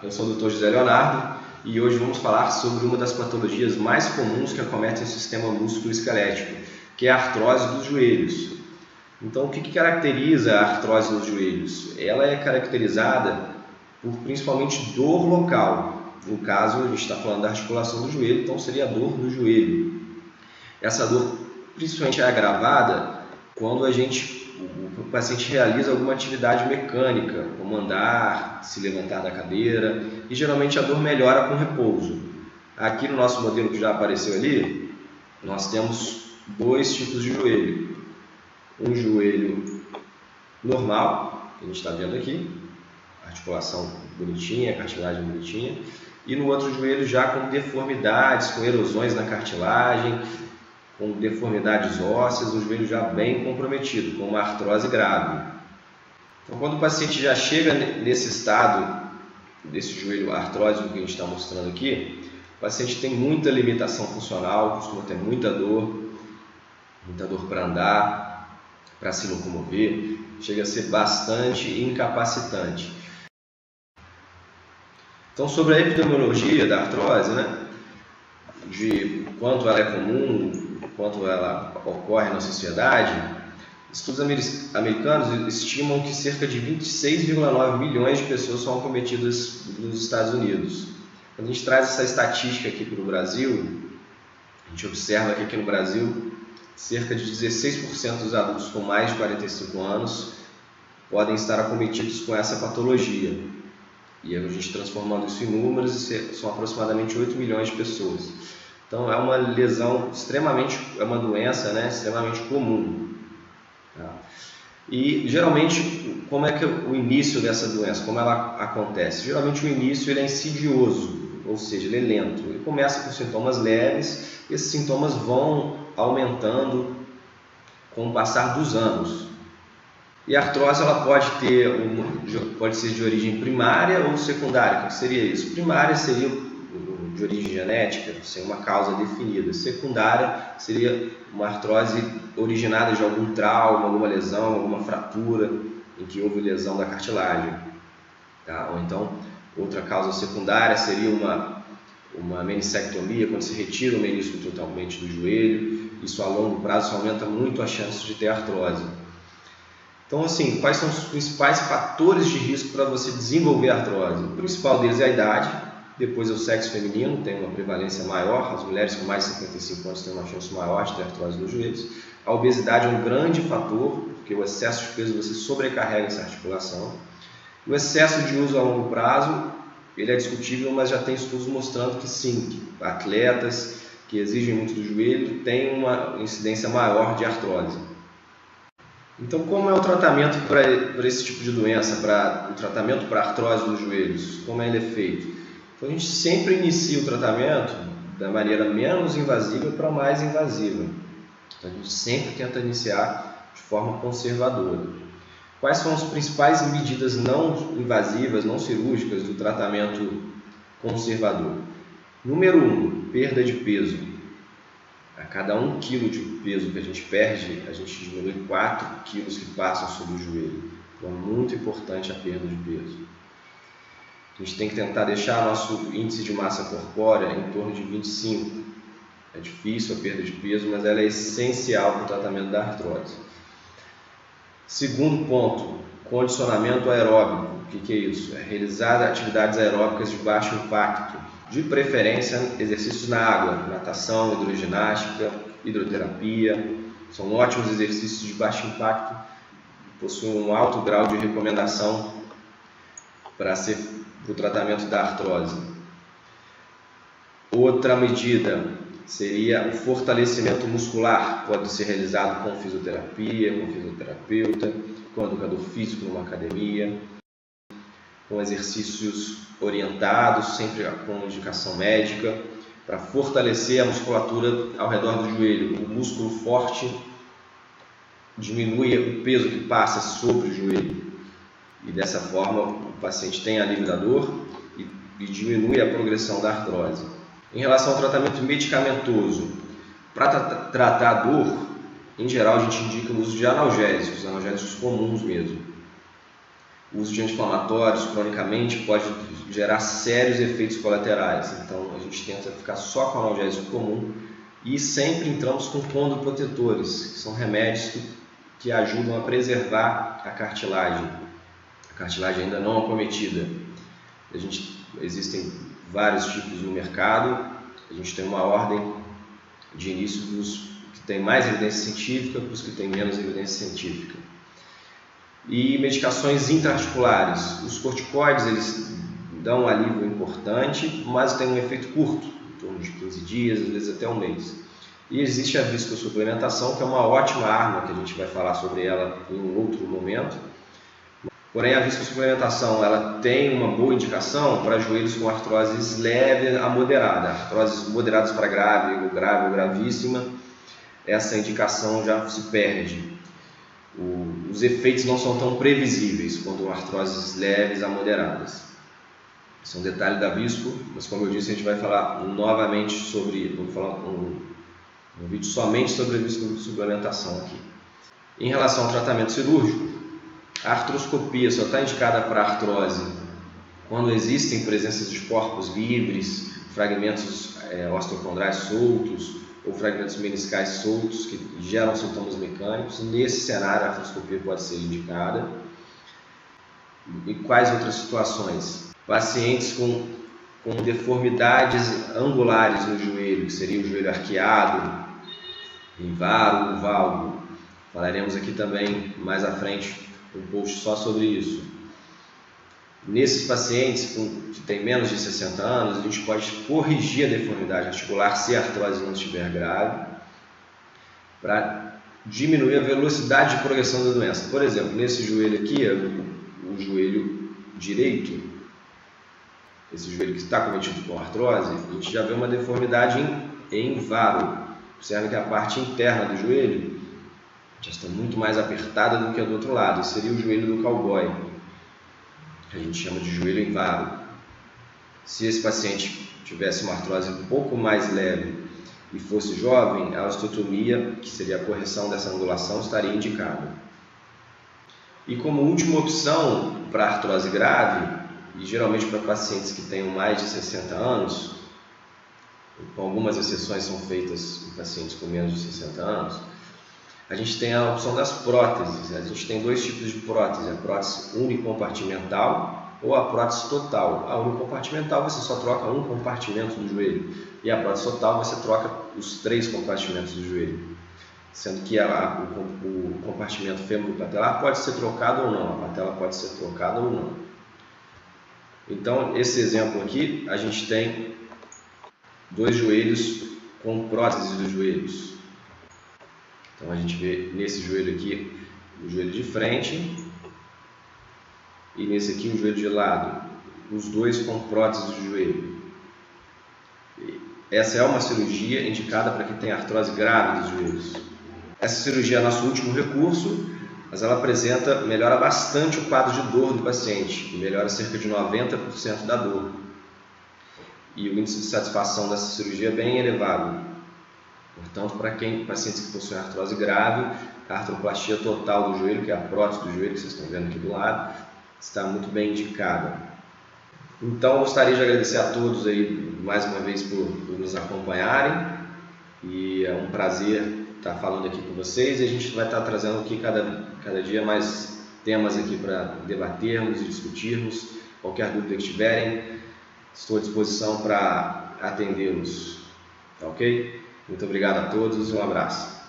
eu sou o Dr. José Leonardo e hoje vamos falar sobre uma das patologias mais comuns que acometem o sistema músculo-esquelético, que é a artrose dos joelhos. Então, o que caracteriza a artrose nos joelhos? Ela é caracterizada por principalmente dor local. No caso, a gente está falando da articulação do joelho, então seria a dor no joelho. Essa dor principalmente é agravada quando o paciente realiza alguma atividade mecânica, como andar, se levantar da cadeira, e geralmente a dor melhora com repouso. Aqui no nosso modelo que já apareceu ali, nós temos dois tipos de joelho. Um joelho normal, que a gente está vendo aqui, articulação bonitinha, cartilagem bonitinha, e no outro joelho já com deformidades, com erosões na cartilagem, com deformidades ósseas, um joelho já bem comprometido, com uma artrose grave. Então, quando o paciente já chega nesse estado, desse joelho artrósico que a gente está mostrando aqui, o paciente tem muita limitação funcional, costuma ter muita dor para andar, para se locomover, chega a ser bastante incapacitante. Então, sobre a epidemiologia da artrose, de quanto ela é comum, quanto ela ocorre na sociedade, estudos americanos estimam que cerca de 26,9 milhões de pessoas são acometidas nos Estados Unidos. Quando a gente traz essa estatística aqui para o Brasil, a gente observa que aqui no Brasil, cerca de 16% dos adultos com mais de 45 anos podem estar acometidos com essa patologia. E a gente transformando isso em números, são aproximadamente 8 milhões de pessoas. Então é uma lesão é uma doença extremamente comum. E geralmente, como é que o início dessa doença, como ela acontece? Geralmente o início ele é insidioso, ou seja, ele é lento. Ele começa com sintomas leves, e esses sintomas vão aumentando com o passar dos anos. E a artrose ela pode ser de origem primária ou secundária. O que seria isso? Primária seria de origem genética, sem uma causa definida. Secundária seria uma artrose originada de algum trauma, alguma lesão, alguma fratura em que houve lesão da cartilagem. Ou então, outra causa secundária seria uma menissectomia, quando se retira o menisco totalmente do joelho. Isso a longo prazo aumenta muito a chance de ter artrose. Então, assim, quais são os principais fatores de risco para você desenvolver artrose? O principal deles é a idade, depois é o sexo feminino, tem uma prevalência maior, as mulheres com mais de 55 anos têm uma chance maior de ter artrose nos joelhos. A obesidade é um grande fator, porque o excesso de peso você sobrecarrega essa articulação. O excesso de uso a longo prazo, ele é discutível, mas já tem estudos mostrando que sim, atletas que exigem muito do joelho têm uma incidência maior de artrose. Então, como é o tratamento para esse tipo de doença, o tratamento para artrose dos joelhos? Como ele é feito? Então, a gente sempre inicia o tratamento da maneira menos invasiva para mais invasiva. Então, a gente sempre tenta iniciar de forma conservadora. Quais são as principais medidas não invasivas, não cirúrgicas do tratamento conservador? Número 1, perda de peso. A cada 1 kg de peso que a gente perde, a gente diminui 4 kg que passam sobre o joelho. Então é muito importante a perda de peso. A gente tem que tentar deixar nosso índice de massa corpórea em torno de 25. É difícil a perda de peso, mas ela é essencial para o tratamento da artrose. Segundo ponto, condicionamento aeróbico. O que é isso? É realizar atividades aeróbicas de baixo impacto. De preferência, exercícios na água, natação, hidroginástica, hidroterapia. São ótimos exercícios de baixo impacto, possuem um alto grau de recomendação para o tratamento da artrose. Outra medida seria o fortalecimento muscular. Pode ser realizado com fisioterapia, com fisioterapeuta, com educador físico numa academia, com exercícios orientados, sempre com indicação médica, para fortalecer a musculatura ao redor do joelho. O músculo forte diminui o peso que passa sobre o joelho e dessa forma o paciente tem alívio da dor e diminui a progressão da artrose. Em relação ao tratamento medicamentoso, para tratar a dor, em geral a gente indica o uso de analgésicos comuns mesmo. o uso de anti-inflamatórios cronicamente pode gerar sérios efeitos colaterais. Então a gente tenta ficar só com analgésico comum e sempre entramos com condroprotetores, que são remédios que ajudam a preservar a cartilagem ainda não acometida. Existem vários tipos no mercado, a gente tem uma ordem de início dos que tem mais evidência científica para os que têm menos evidência científica. E medicações intra-articulares. Os corticoides eles dão um alívio importante, mas tem um efeito curto, em torno de 15 dias, às vezes até um mês. E existe a viscosuplementação, que é uma ótima arma, que a gente vai falar sobre ela em um outro momento. Porém, a viscosuplementação ela tem uma boa indicação para joelhos com artroses leve a moderada. Artroses moderadas para grave ou gravíssima, essa indicação já se perde. Os efeitos não são tão previsíveis quanto artroses leves a moderadas. Esse é um detalhe da visco, mas como eu disse, a gente vai falar novamente sobre, vamos falar um vídeo somente sobre a viscosuplementação aqui. Em relação ao tratamento cirúrgico, a artroscopia só está indicada para artrose quando existem presenças de corpos livres, fragmentos osteocondrais soltos ou fragmentos meniscais soltos que geram sintomas mecânicos. Nesse cenário, a artroscopia pode ser indicada. E quais outras situações? Pacientes com deformidades angulares no joelho, que seria o joelho arqueado, em varo ou valgo. Falaremos aqui também mais à frente um post só sobre isso. Nesses pacientes que têm menos de 60 anos, a gente pode corrigir a deformidade articular se a artrose não estiver grave, para diminuir a velocidade de progressão da doença. Por exemplo, nesse joelho aqui, o joelho direito, esse joelho que está cometido com artrose, a gente já vê uma deformidade em varo. Observe que a parte interna do joelho já está muito mais apertada do que a do outro lado. Esse seria o joelho do cowboy, que a gente chama de joelho em varo. Se esse paciente tivesse uma artrose um pouco mais leve e fosse jovem, a osteotomia, que seria a correção dessa angulação, estaria indicada. E como última opção para artrose grave, e geralmente para pacientes que tenham mais de 60 anos, com algumas exceções são feitas em pacientes com menos de 60 anos, a gente tem a opção das próteses. A gente tem dois tipos de prótese, a prótese unicompartimental ou a prótese total. A unicompartimental você só troca um compartimento do joelho, e a prótese total você troca os 3 compartimentos do joelho, sendo que o compartimento fêmuro-patelar pode ser trocado ou não, a patela pode ser trocada ou não. Então, esse exemplo aqui, a gente tem 2 joelhos com prótese dos joelhos. Então a gente vê nesse joelho aqui o joelho de frente e nesse aqui o joelho de lado, os dois com prótese de joelho. Essa é uma cirurgia indicada para quem tem artrose grave dos joelhos. Essa cirurgia é nosso último recurso, mas ela melhora bastante o quadro de dor do paciente, melhora cerca de 90% da dor. E o índice de satisfação dessa cirurgia é bem elevado. Portanto, para pacientes que possuem artrose grave, a artroplastia total do joelho, que é a prótese do joelho que vocês estão vendo aqui do lado, está muito bem indicada. Então, gostaria de agradecer a todos aí mais uma vez por nos acompanharem, e é um prazer estar falando aqui com vocês, e a gente vai estar trazendo aqui cada dia mais temas aqui para debatermos e discutirmos. Qualquer dúvida que tiverem, estou à disposição para atendê-los. Tá ok? Muito obrigado a todos, um abraço.